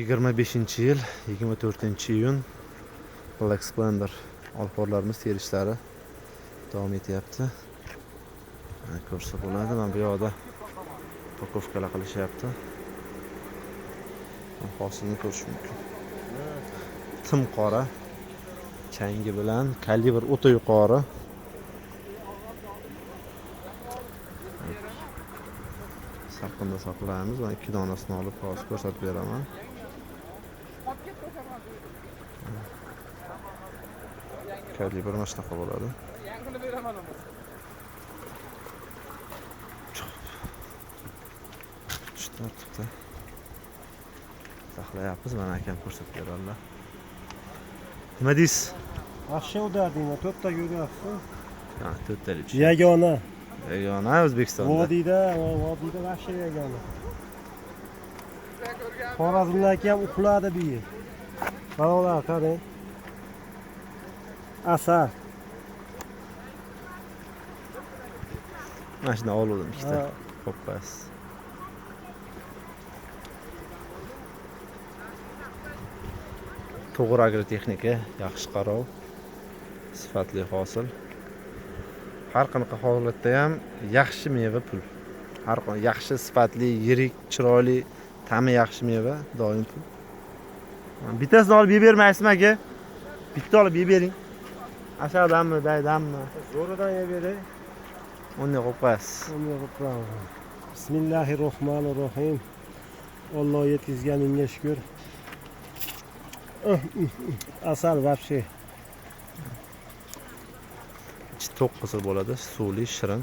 2025-yil 24-iyun Black Splendor olxo'rlarimiz terishlari davom etyapti. Ko'rsa bo'ladi. Mana bu yoqda pakovkalar qilishyapti. Hosilni ko'rish mumkin. Tim qora changi bilan kalibr o'ta yuqori. Salqinda saqlaymiz. Va 2 donasini olib hozir ko'rsatib beraman. Kalibr mana shunaqa bo'ladi. Shu tartibda saqlayapmiz. Mana akam ko'rsatib beradilar. Nima deysiz? Yaxshi udardingmi? 4 ta ko'ryapsiz. Ha, 4 talik. Yagona. Yagona O'zbekistonda. Vodiyda yaxshi yagona. Xorazmdagi ham uxladi bu yer. Balolar qarang. Asar. Mana shuni oldim ikkita. Xo'p, bas. To'g'ri agrotexnika, yaxshi qarov, sifatli hosil. Har qanaqa holatda ham yaxshi meva pul. Har qanaqa yaxshi, sifatli, yirik, chiroyli, ta'mi yaxshi meva doim pul. Bittasini olib bermaysizmi aka? Bitta olib bering. Asadammi, daydammi? Zo'ridan yeberay. Uni qo'yasiz. Bismillahirrohmanirrohim. Alloh yetkazganingga shukr. Asal вообще. To'q qilsa bo'ladi, suvli, shirin.